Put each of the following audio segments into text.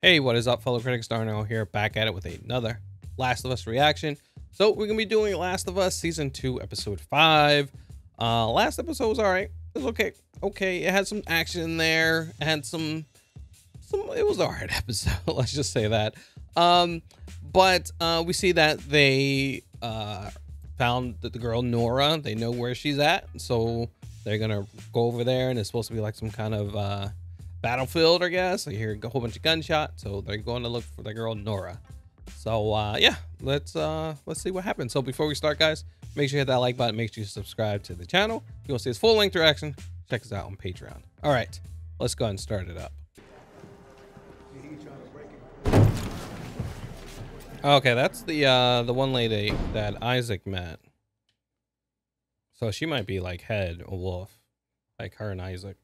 Hey, what is up, fellow critics? Darnell here, back at it with another Last of Us reaction. So we're gonna be doing Last of Us season 2, episode 5. Last episode was all right. It was okay. It had some action in there. It had some. It was an alright episode. Let's just say that. But we see that they found the girl Nora. They know where she's at, so they're gonna go over there, and it's supposed to be like some kind of battlefield, I guess. I hear a whole bunch of gunshots, so they're going to look for the girl Nora. So yeah, let's see what happens. So before we start, guys, make sure you hit that like button. Make sure you subscribe to the channel. If you want to see this full-length reaction, check us out on Patreon. All right, let's go ahead and start it up. Okay, that's the one lady that Isaac met. So she might be like head or wolf, like her and Isaac.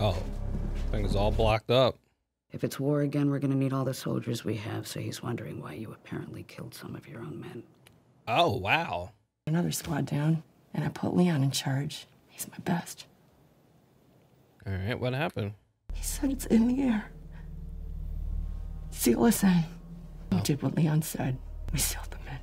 Oh, thing's all blocked up. If it's war again, we're gonna need all the soldiers we have, so he's wondering why you apparently killed some of your own men. Oh, wow. Another squad down, and I put Leon in charge. He's my best. All right, what happened? He said it's in the air. Seal us in. We did what Leon said. We sealed them in.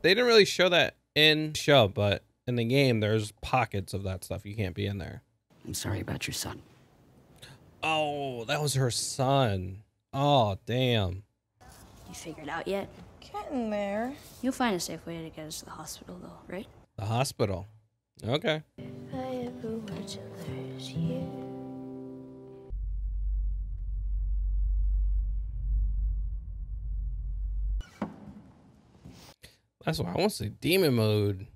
They didn't really show that in the show, but in the game, there's pockets of that stuff. You can't be in there. I'm sorry about your son. Oh, that was her son. Oh, damn. You figured out yet? Getting there. You'll find a safe way to get us to the hospital, though, right? The hospital. Okay. If I ever were to lose you. That's why I want to see demon mode.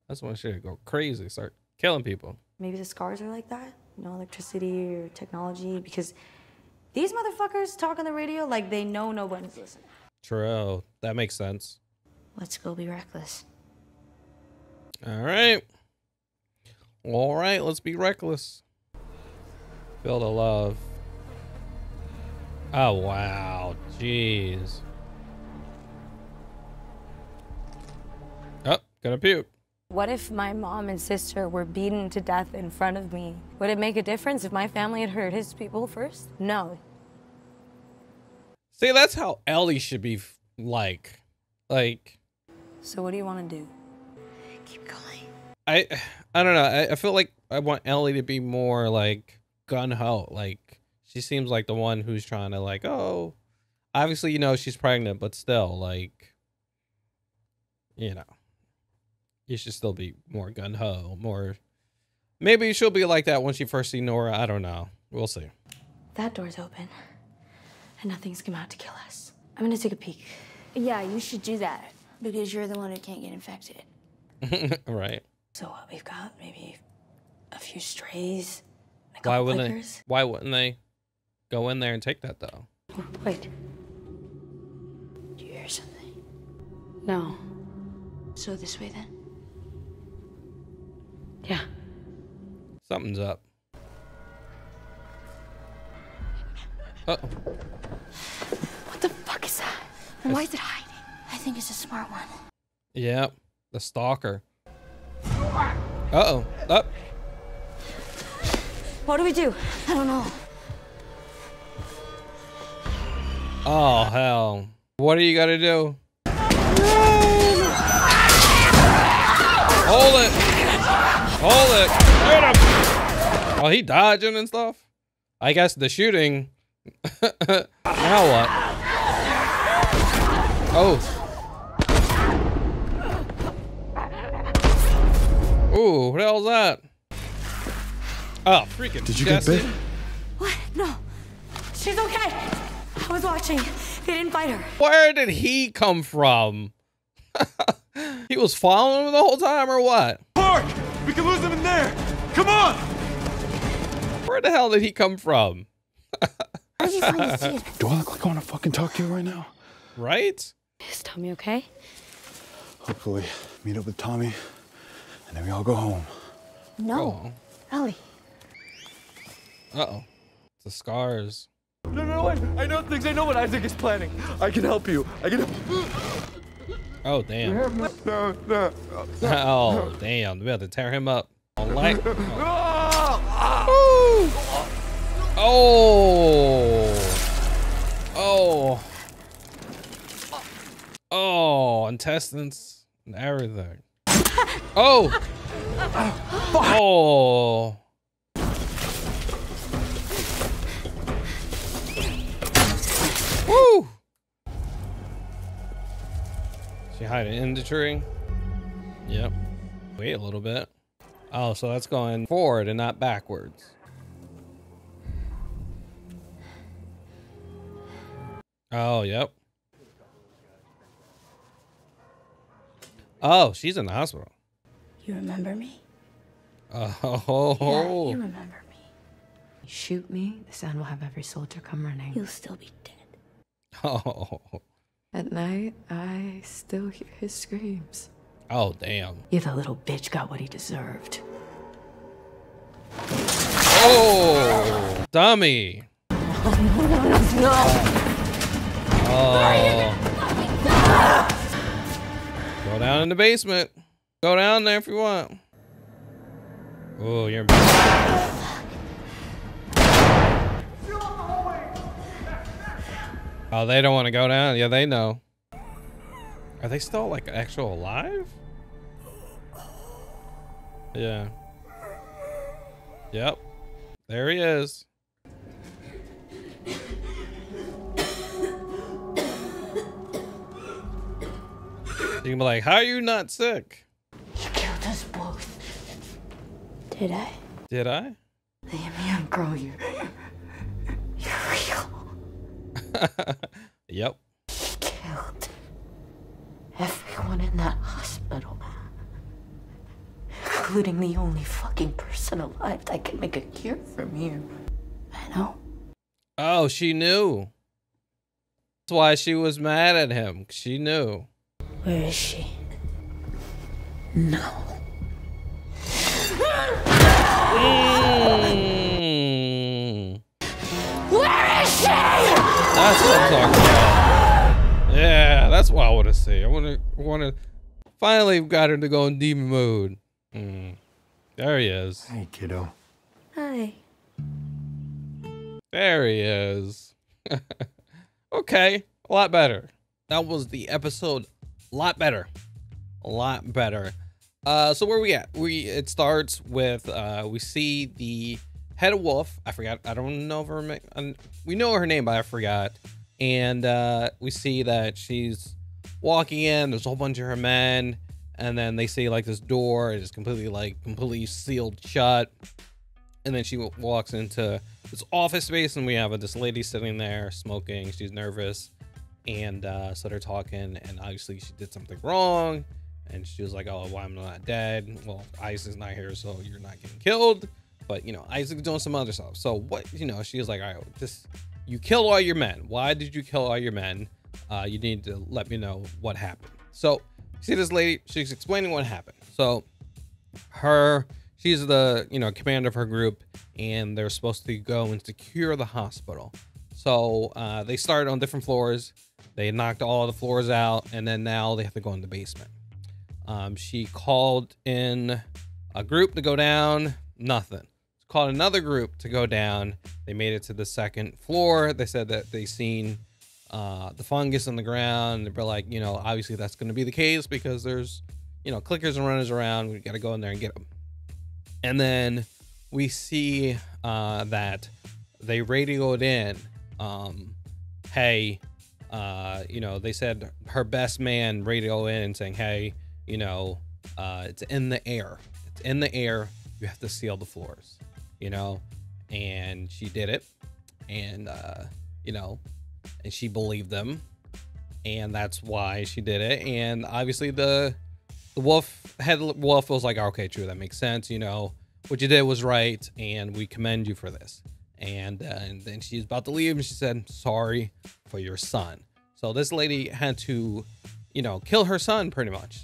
That's when shit go crazy, start killing people. Maybe the scars are like that, you know, electricity or technology, because these motherfuckers talk on the radio like they know nobody's listening. True, that makes sense. Let's go be reckless. All right, let's be reckless. Feel the love. Oh wow, jeez. Oh, gonna puke. What if my mom and sister were beaten to death in front of me? Would it make a difference if my family had hurt his people first? No. See, that's how Ellie should be like. So what do you want to do? Keep going. I don't know. I feel like I want Ellie to be more like gun-ho. Like, she seems like the one who's trying to like, oh, obviously, you know, she's pregnant, but still, like, you know. You should still be more gun-ho, more. Maybe she'll be like that when she first see Nora. I don't know. We'll see. That door's open, and nothing's come out to kill us. I'm gonna take a peek. Yeah, you should do that, because you're the one who can't get infected. Right. So what we've got, maybe a few strays, and a Why couple wouldn't bikers. they? Why wouldn't they go in there and take that though? Wait. Do you hear something? No. So this way, then? Yeah. Something's up. Uh-oh. What the fuck is that? And why is it hiding? I think it's a smart one. Yep. The stalker. Uh-oh. Up. What do we do? I don't know. Oh, hell. What do you gotta do? Hold it. Hold it. Get him. Oh, he dodging and stuff. I guess the shooting. Now what? Oh. Ooh, what the hell's that? Oh, freaking Did you Jesse. get bit? What? No. She's okay. I was watching. They didn't fight her. Where did he come from? He was following him the whole time or what? Park! We can lose them in there! Come on! Where the hell did he come from? How did you find the theater? Do I look like I want to fucking talk to you right now? Right? Is Tommy okay? Hopefully, meet up with Tommy, and then we all go home. No. Ellie. Uh-oh. It's the scars. No, wait. I know things. I know what Isaac is planning. I can help you. I can help. Oh, damn. No. Oh, damn. We have to tear him up. Oh. intestines and everything. Oh! Oh! Woo! She hiding in the tree. Yep. Wait a little bit. Oh, so that's going forward and not backwards. Oh, yep. Oh, she's in the hospital. You remember me? Oh. Yeah, you remember me. Shoot me, the sound will have every soldier come running. You'll still be dead. Oh. At night, I still hear his screams. Oh, damn. Yeah, the little bitch got what he deserved. Oh, dummy. No! Oh. Go down in the basement. Go down there if you want. Oh, you're in Oh, they don't want to go down. Yeah, they know. Are they still like actual alive? Yeah. Yep. There he is. You can be like, how are you not sick? You killed us both. Did I? Did I? Leave me and grow you. You're real. Yep. Killed everyone in that hospital. Including the only fucking person alive that can make a cure from you. I know. Oh, she knew. That's why she was mad at him. She knew. Where is she? No. Where is she? That's what I'm talking about. Yeah, that's what I want to see. I want to finally got her to go in demon mode. There he is. Hey, kiddo. Hi. There he is. Okay, a lot better. That was the episode. A lot better. A lot better. So where we at? It starts with we see the head wolf. I forgot. I don't know if we know her name, but I forgot. And we see that she's walking in. There's a whole bunch of her men, and then they see like this door is completely sealed shut. And then she walks into this office space, and we have this lady sitting there smoking. She's nervous, and so they're talking, and obviously she did something wrong. And she was like, oh, well, I'm not dead. Well, Isaac's not here, so you're not getting killed. But, you know, Isaac's doing some other stuff. So what, you know, she was like, all right, you killed all your men. Why did you kill all your men? You need to let me know what happened. So see this lady, she's explaining what happened. So she's the, you know, commander of her group, and they're supposed to go and secure the hospital. So they started on different floors. They knocked all the floors out, and then now they have to go in the basement. She called in a group to go down, nothing. She called another group to go down. They made it to the second floor. They said that they seen the fungus on the ground. They were like, you know, obviously that's going to be the case because there's, you know, clickers and runners around. We got to go in there and get them. And then we see that they radioed in, hey, you know, they said her best man radio in saying, hey, you know, it's in the air. It's in the air. You have to seal the floors, you know, and she did it. And, you know, and she believed them. And that's why she did it. And obviously the head wolf was like, okay, true. That makes sense. You know, what you did was right. And we commend you for this. And then she's about to leave, and she said, sorry for your son. So this lady had to, you know, kill her son pretty much.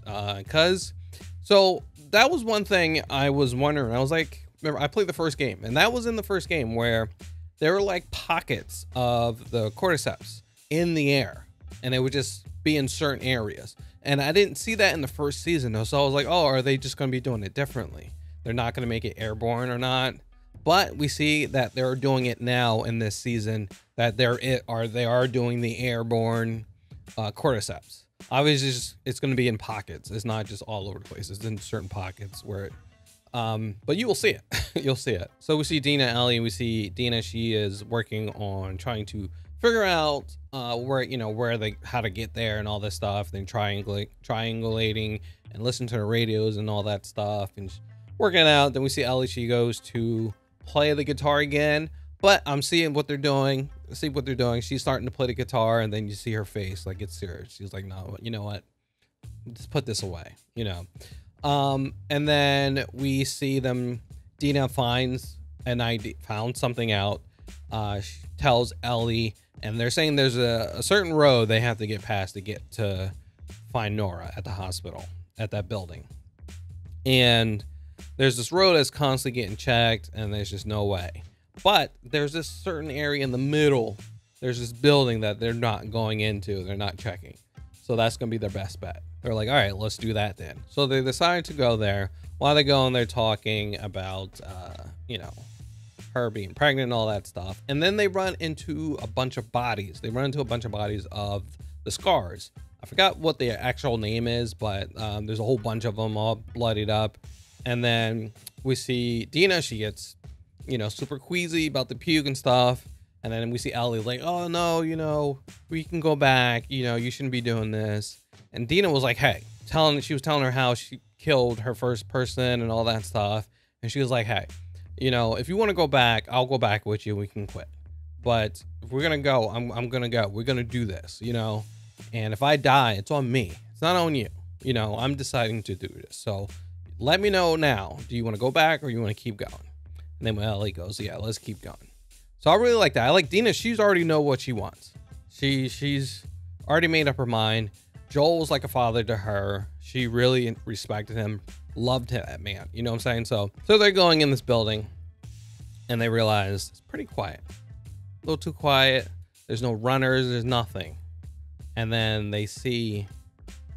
So that was one thing I was wondering. I was like, remember, I played the first game, and that was in the first game where there were like pockets of the cordyceps in the air, and they would just be in certain areas. And I didn't see that in the first season, though. So I was like, oh, are they just going to be doing it differently? They're not going to make it airborne or not? But we see that they're doing it now in this season, that they are doing the airborne cordyceps. Obviously, it's going to be in pockets. It's not just all over the place. It's in certain pockets where it, but you will see it. You'll see it. So we see Dina, Ellie, and we see Dina. She is working on trying to figure out how to get there and all this stuff. Then triangulating and listen to the radios and all that stuff, and working it out. Then we see Ellie. She goes to play the guitar again, but I'm seeing what they're doing. She's starting to play the guitar, and then you see her face like it's serious. She's like, no, you know what? Just put this away, you know. And then we see them. Dina finds an ID, found something out. She tells Ellie, and they're saying there's a certain road they have to get past to get to find Nora at the hospital, at that building. And there's this road that's constantly getting checked, and there's just no way. But there's this certain area in the middle. There's this building that they're not going into. They're not checking. So that's going to be their best bet. They're like, all right, let's do that then. So they decide to go there. While they go and they're talking about, her being pregnant and all that stuff. And then they run into a bunch of bodies. They run into a bunch of bodies of the Scars. I forgot what the actual name is, but there's a whole bunch of them all bloodied up. And then we see Dina. She gets, super queasy about the puke and stuff. And then we see Ellie like, oh no, we can go back. You shouldn't be doing this. And Dina was like, hey, she was telling her how she killed her first person and all that stuff. And she was like, hey, if you want to go back, I'll go back with you. We can quit. But if we're going to go, I'm going to go. We're going to do this, and if I die, it's on me. It's not on you. I'm deciding to do this. So let me know now. Do you want to go back or you want to keep going? And then when Ellie goes, yeah, let's keep going. So I really like that. I like Dina. She's already know what she wants. She's already made up her mind. Joel's like a father to her. She really respected him, loved him, that man. You know what I'm saying? So they're going in this building, and they realize it's pretty quiet. A little too quiet. There's no runners. There's nothing. And then they see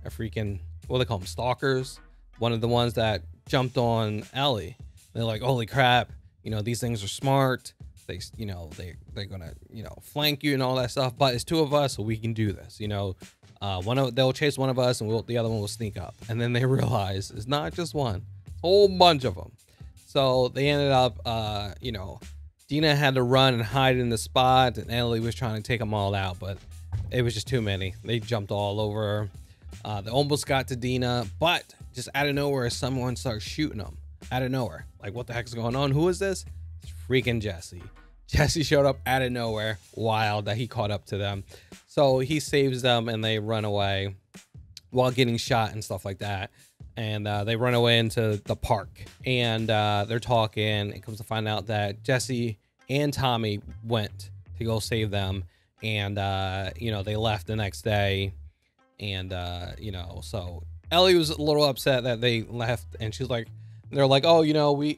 a freaking, what do they call them? Stalkers. One of the ones that jumped on Ellie. They're like, holy crap. These things are smart. They're gonna, flank you and all that stuff. But it's two of us, so we can do this. They'll chase one of us, and the other one will sneak up. And then they realize it's not just one, a whole bunch of them. So they ended up, Dina had to run and hide in the spot, and Ellie was trying to take them all out, but it was just too many. They jumped all over her. They almost got to Dina, but just out of nowhere, someone starts shooting them out of nowhere. Like, what the heck is going on? Who is this? It's freaking Jesse. Jesse showed up out of nowhere. Wild that he caught up to them. So he saves them, and they run away while getting shot and stuff like that. And they run away into the park, and they're talking. It comes to find out that Jesse and Tommy went to go save them. And, they left the next day. And, so Ellie was a little upset that they left, and she's like, they're like, oh,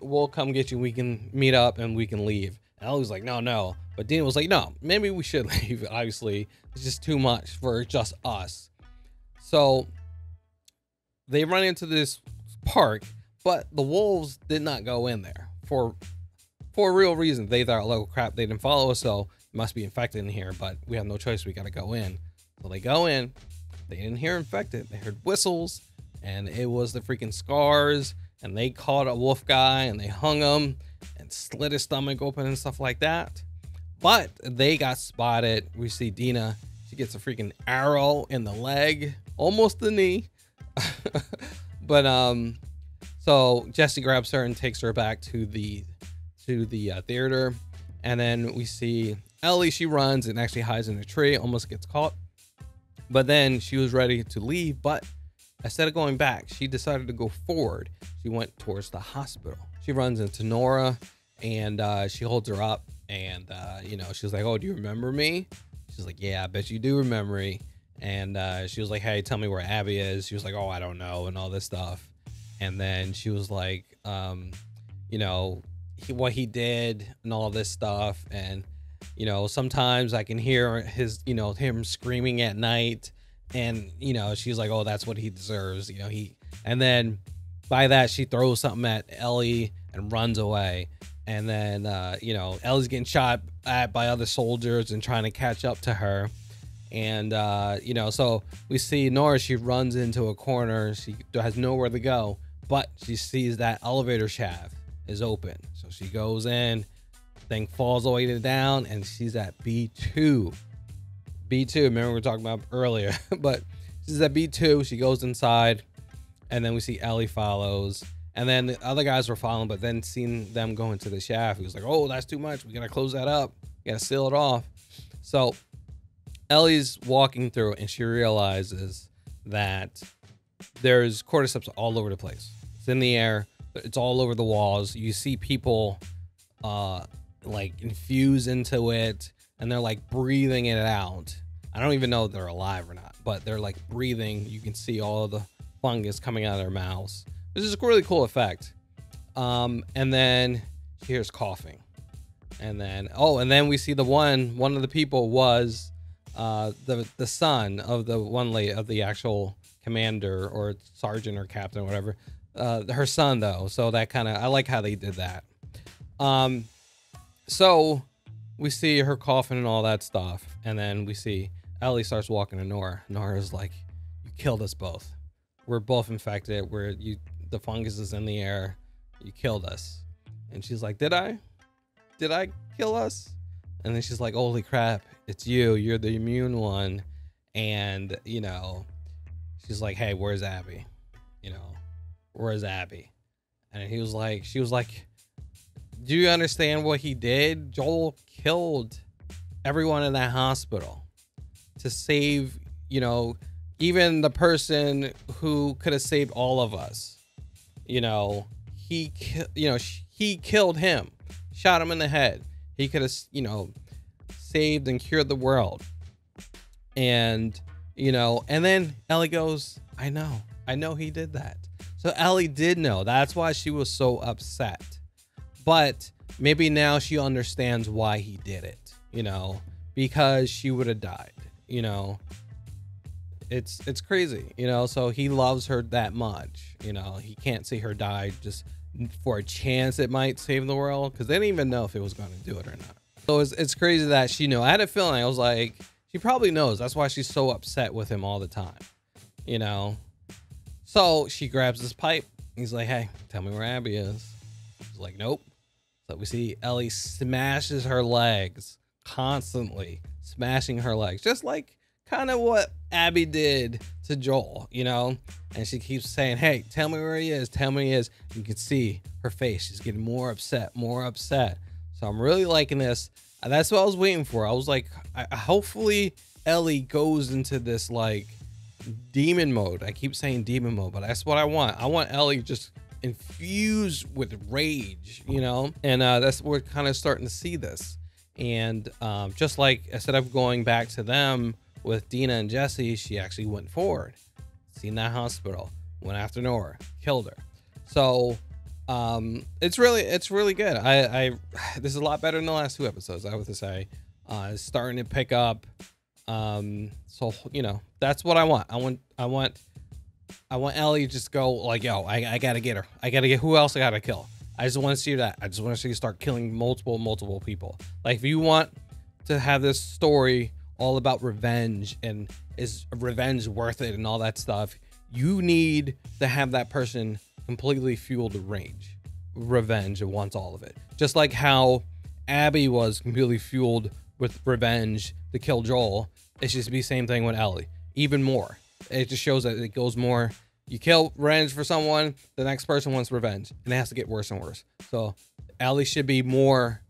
we'll come get you. We can meet up and we can leave. And Ellie was like, no. But Dina was like, no, maybe we should leave. Obviously, it's just too much for just us. So they run into this park, but the wolves did not go in there for a real reason. They thought, oh crap, they didn't follow us, so it must be infected in here, but we have no choice. We got to go in. So they go in. They didn't hear infected. They heard whistles, and it was the freaking Scars, and they caught a wolf guy, and they hung him and slit his stomach open and stuff like that. But they got spotted. We see Dina. She gets a freaking arrow in the leg, almost the knee. But so Jesse grabs her and takes her back to the theater. And then we see Ellie. She runs and actually hides in a tree, almost gets caught. But then she was ready to leave, but instead of going back, she decided to go forward. She went towards the hospital. She runs into Nora, and she holds her up, and she's like, oh, do you remember me? She's like, yeah, I bet you do remember me. And she was like, hey, tell me where Abby is. She was like, oh, I don't know, and all this stuff. And then she was like, what he did and all this stuff. And sometimes I can hear him screaming at night. And she's like, oh, that's what he deserves. And then by that, she throws something at Ellie and runs away. And then Ellie's getting shot at by other soldiers and trying to catch up to her. And you know, so we see Nora, she runs into a corner, she has nowhere to go, but she sees that elevator shaft is open, so she goes in, thing falls all the way down, and she's at B2. Remember we were talking about earlier. But she's at B2, she goes inside, and then we see Ellie follows, and then the other guys were following, but then seeing them go into the shaft, he was like, oh, that's too much, we gotta close that up, we gotta seal it off. So Ellie's walking through, and she realizes that there's cordyceps all over the place. It's in the air, it's all over the walls. You see people like infuse into it, and they're like breathing it out. I don't even know if they're alive or not, but they're like breathing. You can see all of the fungus coming out of their mouths. This is a really cool effect. And then she hears coughing, and then we see one of the people was the son of the one lady, of the actual commander or sergeant or captain or whatever, her son though. So that kind of, I like how they did that. So we see her coughing and all that stuff, and then we see Ellie starts walking to Nora. Nora's like, you killed us both, we're both infected, the fungus is in the air, you killed us. And she's like, did I kill us? And then she's like, holy crap, it's you're the immune one. And you know, she's like, hey, where's Abby? You know, where's Abby? And she was like, do you understand what he did? Joel killed everyone in that hospital to save, you know, even the person who could have saved all of us. You know, he killed him, shot him in the head. He could have, you know, saved and cured the world. And, you know, and then Ellie goes, I know he did that. So Ellie did know. That's why she was so upset. But maybe now she understands why he did it, you know, because she would have died, you know. It's crazy, you know. So he loves her that much, you know. He can't see her die just for a chance it might save the world, because they didn't even know if it was going to do it or not. So it's crazy that she knew. I had a feeling, I was like, she probably knows. That's why she's so upset with him all the time, you know. So she grabs this pipe. He's like, hey, tell me where Abby is. She's like, nope. So we see Ellie smashes her legs, constantly smashing her legs, just like kind of what Abby did to Joel, you know. And she keeps saying, hey, tell me where he is, tell me where he is. You can see her face, she's getting more upset. So I'm really liking this. That's what I was waiting for. I was like, hopefully Ellie goes into this like demon mode. I keep saying demon mode, but that's what I want. I want Ellie just infused with rage, you know. And that's we're kind of starting to see this. And just like instead of going back to them with Dina and Jesse, she actually went forward, seen that hospital, went after Nora, killed her. So it's really good. This is a lot better than the last two episodes, I would say. It's starting to pick up. So you know, that's what I want. I want Ellie to just go like, yo, I gotta get her. I gotta get, who else I gotta kill? I just want to see that. I just want to see you start killing multiple people. Like, if you want to have this story all about revenge and is revenge worth it and all that stuff, you need to have that person completely fueled with rage, revenge, and wants all of it. Just like how Abby was completely fueled with revenge to kill Joel, it should be the same thing with Ellie. Even more. It just shows that it goes more. You kill revenge for someone, the next person wants revenge, and it has to get worse and worse. So Ellie should be more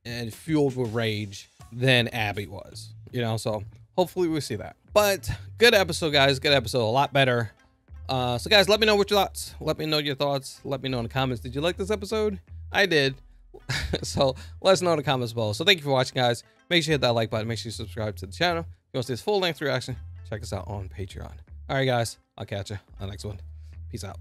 and fueled with rage than Abby was, you know. So hopefully we see that. But good episode, guys. Good episode. A lot better. So guys, let me know what your thoughts. Let me know your thoughts. Let me know in the comments. Did you like this episode? I did. So let us know in the comments below. So thank you for watching, guys. Make sure you hit that like button. Make sure you subscribe to the channel. If you want to see this full-length reaction, check us out on Patreon. All right, guys. I'll catch you on the next one. Peace out.